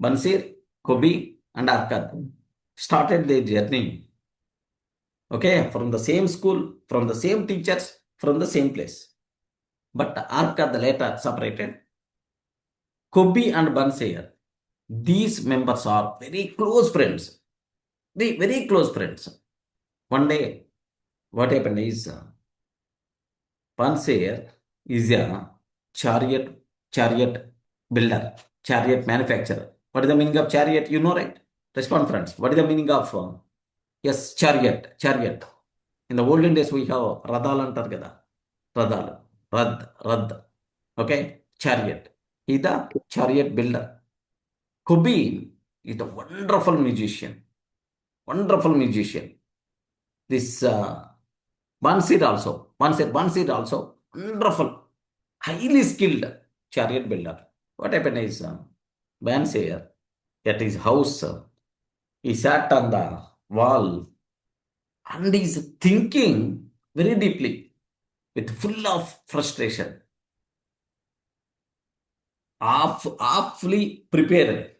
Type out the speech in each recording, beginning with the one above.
Bansir, Kobi, and Arkad started their journey. Okay, from the same school, from the same teachers, from the same place. But Arkad later separated. Kobi and Bansir, these members are very close friends. The very close friends. One day, what happened is Bansir is a chariot builder, chariot manufacturer. What is the meaning of chariot? You know, right? Respond, friends. What is the meaning of yes, chariot? In the olden days, we have radal antar kada. Radal, rad. Okay, chariot. He is the chariot builder. Kubi is the wonderful musician. Wonderful musician. This Bansir also, wonderful, highly skilled chariot builder. What happened is Bansir at his house, he sat on the wall and is thinking very deeply with full of frustration, awfully prepared.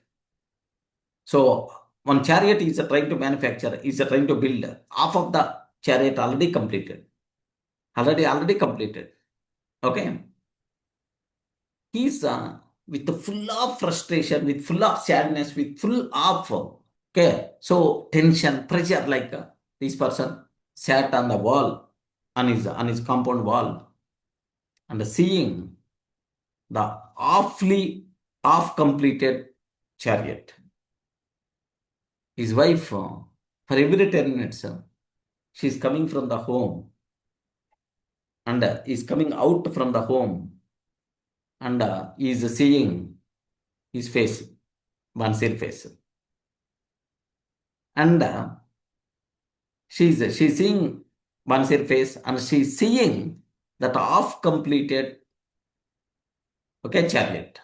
So one chariot is trying to manufacture, is trying to build. Half of the chariot already completed. Already completed. Okay. He's with the full of frustration, with full of sadness, with full of okay. So tension, pressure, like this person sat on the wall, on his compound wall, and seeing the half completed chariot. His wife, for every 10 minutes, she's coming from the home and is coming out from the home and is seeing his face, Bansir face. And she's seeing Bansir face and she's seeing that half completed chariot.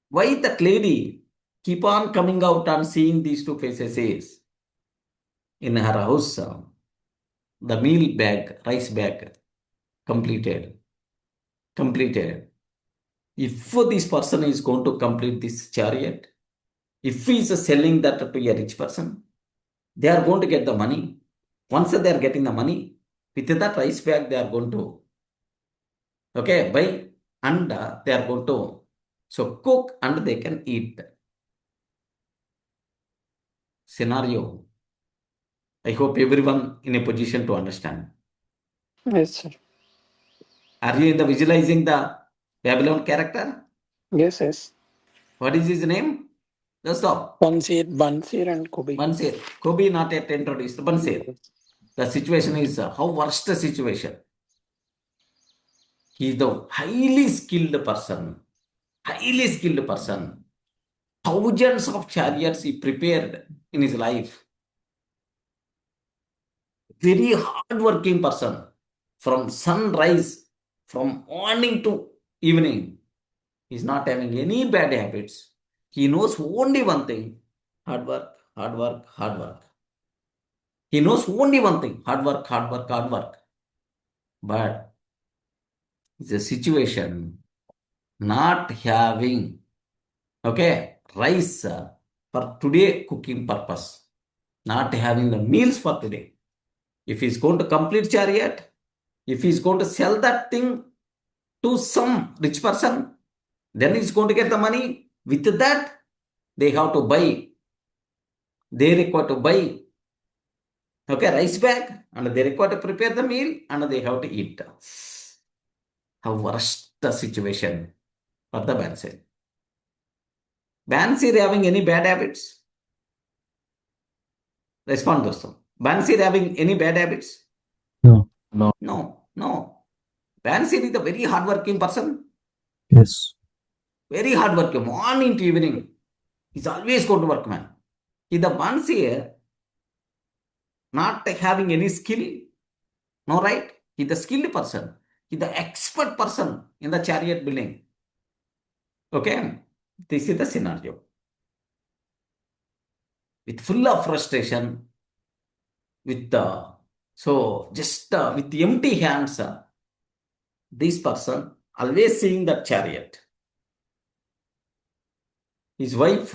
Why that lady keep on coming out and seeing these two faces is, in her house, the meal bag, rice bag, completed. If this person is going to complete this chariot, if he is selling that to a rich person, they are going to get the money. Once they are getting the money, with that rice bag, they are going to buy and they are going to cook and they can eat. Scenario. I hope everyone in a position to understand. Yes, sir. Are you in the visualizing the Babylon character? Yes. What is his name? Just stop. Bansir and Kobi. Bansir. Kobi not yet introduced. Bansir. The situation is how worst the situation. He is the highly skilled person. Thousands of chariots he prepared in his life. Very hard-working person. From sunrise, from morning to evening, he's not having any bad habits. He knows only one thing: hard work. He knows only one thing: hard work. But it's a situation not having rice for today cooking purpose, not having the meals for today. If he's going to complete chariot, if he's going to sell that thing to some rich person, then he's going to get the money. With that, they have to buy. They require to buy rice bag, and they require to prepare the meal, and they have to eat. How worst the situation for the Bansir. Bansir having any bad habits? Respond, doston. Bansir having any bad habits? No. Bansir is a very hardworking person. Yes. Very hardworking. Morning to evening. He's always going to work, man. Is the Bansir not having any skill? No, right? He's the skilled person. He's the expert person in the chariot building. Okay? This is the scenario. With full of frustration, with with empty hands, this person always seeing that chariot. his wife,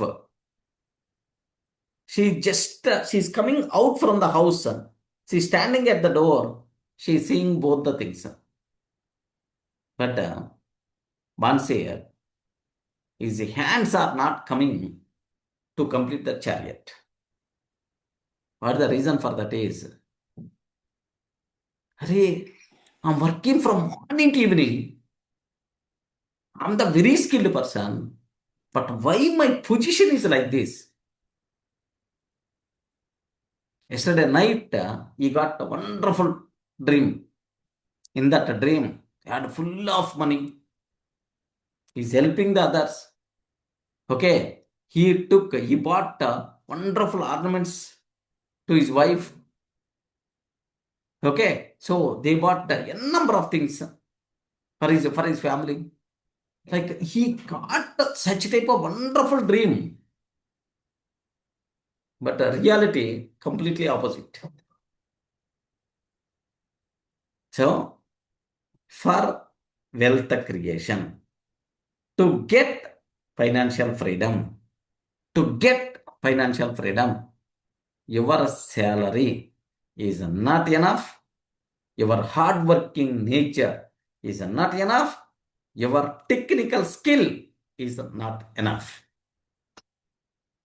she's coming out from the house. She's standing at the door. She's seeing both the things. But Banseer, his hands are not coming to complete the chariot. What the reason for that is, I'm working from morning to evening. I'm the very skilled person. But why my position is like this? Yesterday night, he got a wonderful dream. In that dream, he had full of money. He's helping the others. Okay. He bought wonderful ornaments to his wife. Okay. So they bought a number of things for his family. Like he got such type of wonderful dream. But reality completely opposite. So for wealth creation, to get financial freedom, your salary is not enough. Your hardworking nature is not enough. Your technical skill is not enough.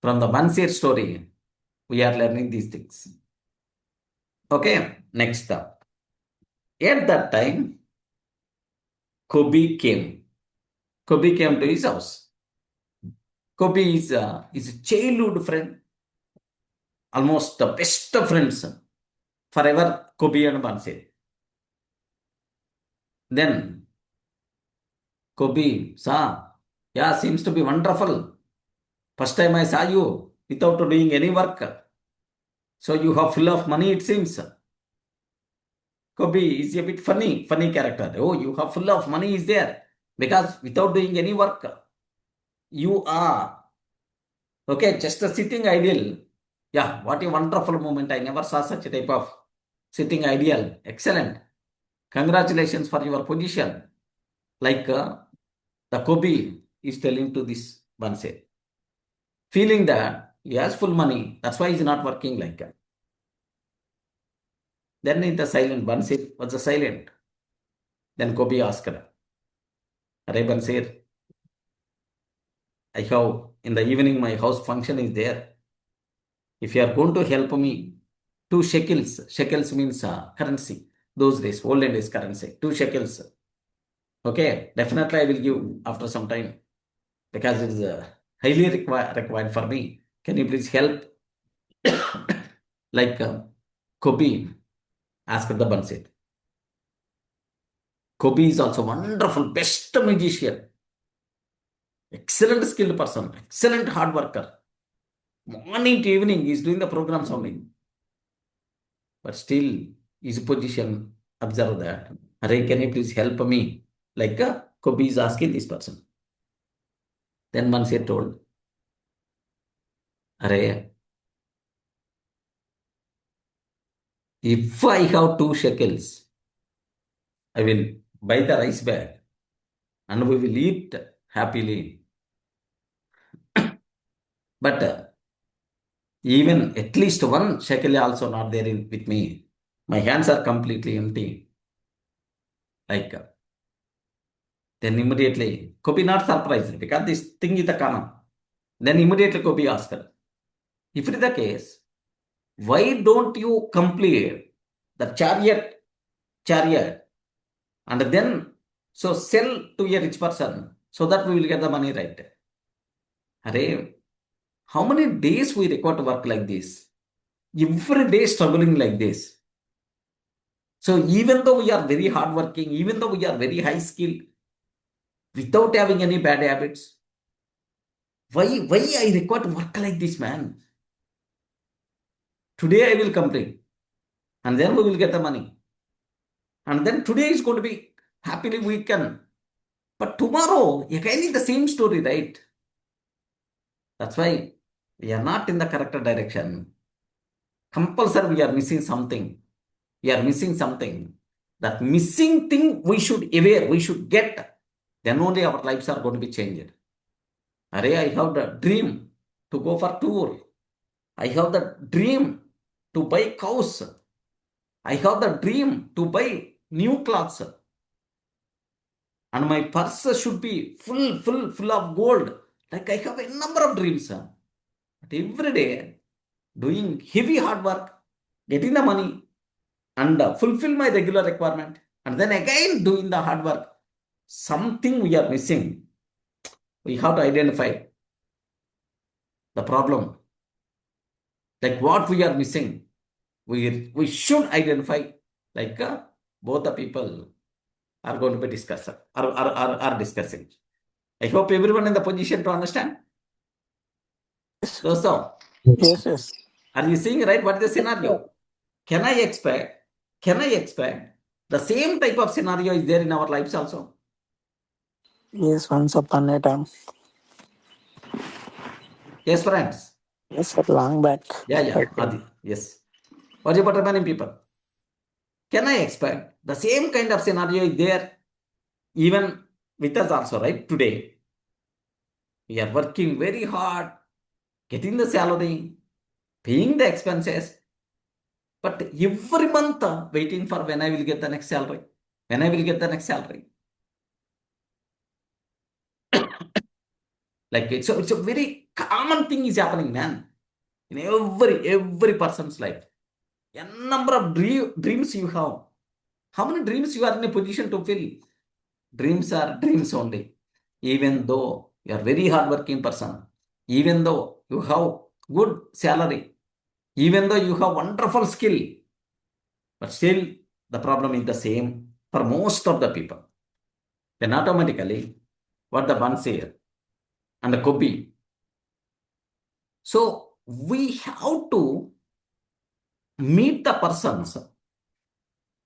From the Bansir story, we are learning these things. Okay, next up. At that time, Kobe came. Kobe came to his house. Kobe is a childhood friend, almost the best of friends forever, Kobe and Bansir. Then Kobe saw, yeah, seems to be wonderful. First time I saw you without doing any work. So you have full of money, it seems. Kobe is a bit funny character. Oh, you have full of money is there. Because without doing any work, you are, okay, just a sitting ideal. Yeah, what a wonderful moment. I never saw such a type of sitting ideal. Excellent. Congratulations for your position. Like the Kobe is telling to this Bansir. Feeling that he has full money. That's why he's not working like that. Then in the silent, Bansir was the silent. Then Kobe asked her, Arey Bansir, I have, in the evening, my house function is there. If you are going to help me, 2 shekels, shekels means currency. Those days, olden days currency, 2 shekels. Okay, definitely I will give after some time because it is highly required for me. Can you please help? Like Kobe asked the Bansir. Kobe is also wonderful, best magician, excellent skilled person, excellent hard worker. Morning to evening, he is doing the programs only. But still, his position, observe that. Arey, can you please help me? Like Kobe is asking this person. Then Bansir told, Arey, if I have 2 shekels, I will buy the rice bag and we will eat happily. But even at least 1 shekel also not there with me. My hands are completely empty. Like then immediately Kobe not surprised because this thing is the common. Then immediately Kobe asked her, if it is the case, why don't you complete the chariot and then so sell to a rich person so that we will get the money, right? Arey, how many days we require to work like this? Every day struggling like this. So even though we are very hardworking, even though we are very high skilled, without having any bad habits, why I require to work like this, man? Today I will complete, and then we will get the money. And then today is going to be happily weekend. But tomorrow, again is the same story, right? That's why we are not in the correct direction. Compulsory, we are missing something. We are missing something. That missing thing we should aware, we should get. Then only our lives are going to be changed. Array, I have the dream to go for tour. I have the dream to buy cows. I have the dream to buy new clothes. And my purse should be full of gold. Like I have a number of dreams. But every day, doing heavy hard work, getting the money, and fulfill my regular requirement, and then again doing the hard work. Something we are missing. We have to identify the problem. Like what we are missing. We should identify, like both the people are going to be are discussing. I hope everyone in the position to understand. So, Yes, yes. are you seeing right what is the scenario? Can I expect the same type of scenario is there in our lives also? Yes, once upon a time. Yes, friends. Yes, sir, long back. Yeah. But Adi, yes. What about remaining people? Can I expect the same kind of scenario is there even with us also, right? Today, we are working very hard, getting the salary, paying the expenses, but every month waiting for when I will get the next salary. When I will get the next salary. Like it's a very common thing is happening, man. In every person's life. A number of dreams you have. How many dreams you are in a position to fill? Dreams are dreams only. Even though you are very hardworking person, even though you have good salary, even though you have wonderful skill, but still the problem is the same for most of the people. Then automatically, what the buns here and the copy. So we have to meet the persons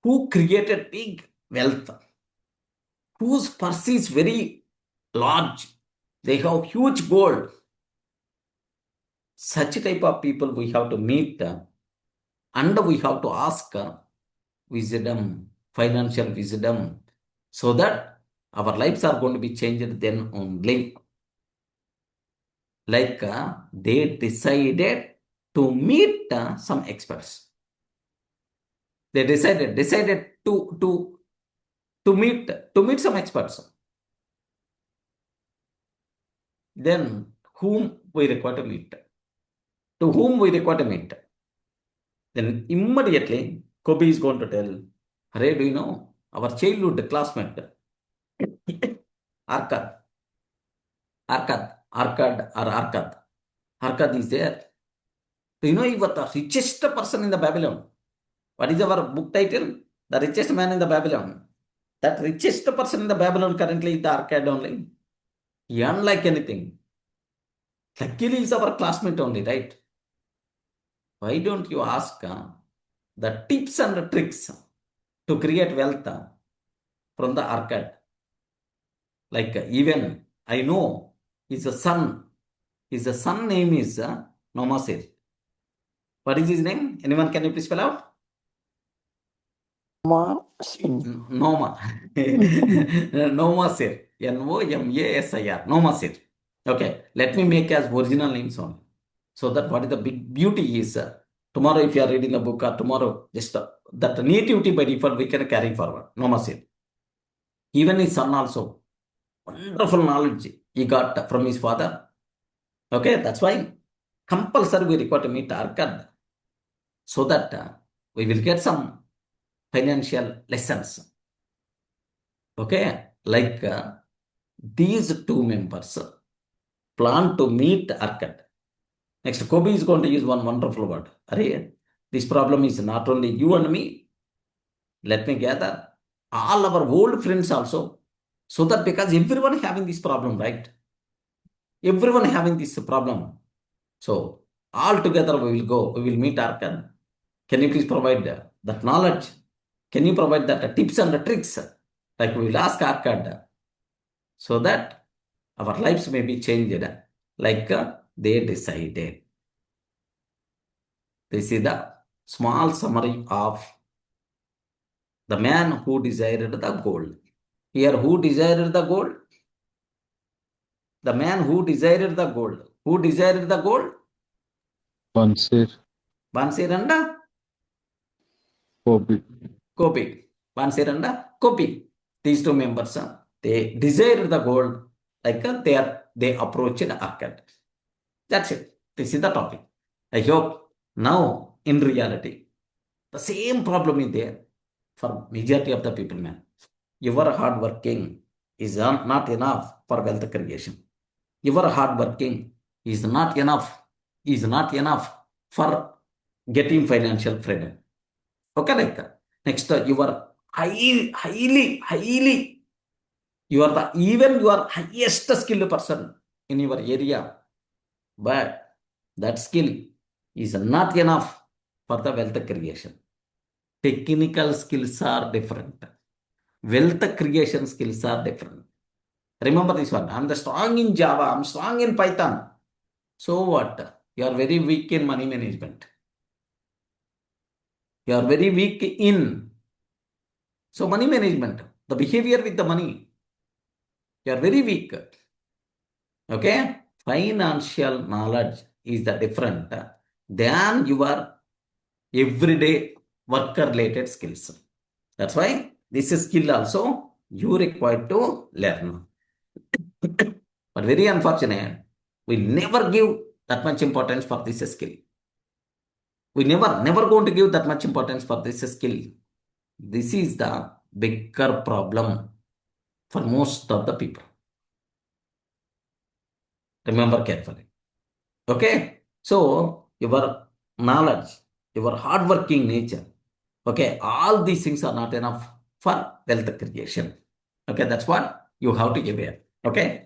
who created big wealth, whose purse is very large, they have huge gold. Such type of people we have to meet and we have to ask wisdom, financial wisdom, so that our lives are going to be changed then only. Like they decided to meet some experts. They decided to meet some experts. Then whom we require to meet? To whom we require to meet? Then immediately Kobe is going to tell, Hare, do you know our childhood classmate Arkad, Arkad is there. Do you know he was the richest person in the Babylon? What is our book title? The richest man in the Babylon. That richest person in the Babylon currently is the Arkad only. He earned like anything. Luckily, he's our classmate only, right? Why don't you ask the tips and the tricks to create wealth from the Arkad? Like even I know his son name is Nomasir. What is his name? Anyone can you please spell out? Ma Sin. Noma. Nomasir. Nomasir. Nomasir. Okay, let me make as original names only. So that what is the big beauty is tomorrow if you are reading the book or tomorrow just that nativity by default we can carry forward. Nomasir. Even his son also. Wonderful knowledge he got from his father. Okay, that's why compulsory we require to meet Arkad so that we will get some financial lessons. Okay, like these two members plan to meet Arkad. Next, Kobe is going to use one wonderful word. Array, this problem is not only you and me. Let me gather all our old friends also. So that because everyone having this problem, right? Everyone having this problem. So all together we will go. We will meet Arkan. Can you please provide that knowledge? Can you provide that tips and the tricks? Like we will ask Arkan so that our lives may be changed like they decided. This is the small summary of the man who desired the gold. Here, who desired the gold? The man who desired the gold. Who desired the gold? Bansir, Bansir and Kobi. Kopi. Bansir and Kopi. These two members, they desired the gold like they approached Akkad. That's it. This is the topic. I hope now in reality, the same problem is there for majority of the people, man. Your hard working is not enough for wealth creation. Your hard working is not enough for getting financial freedom. Okay, like that. Next, you are highly, you are highest skilled person in your area, but that skill is not enough for the wealth creation. Technical skills are different. Wealth creation skills are different. Remember this one. I'm strong in Java. I'm strong in Python. So what? You are very weak in money management. You are very weak in money management. The behavior with the money. You are very weak. Okay? Financial knowledge is the different than your everyday worker related skills. That's why this skill also you require to learn. But very unfortunate, we never give that much importance for this skill. We never going to give that much importance for this skill. This is the bigger problem for most of the people. Remember carefully. Okay? So, your knowledge, your hardworking nature, okay, all these things are not enough for wealth creation. Okay, that's what you have to give here. Okay?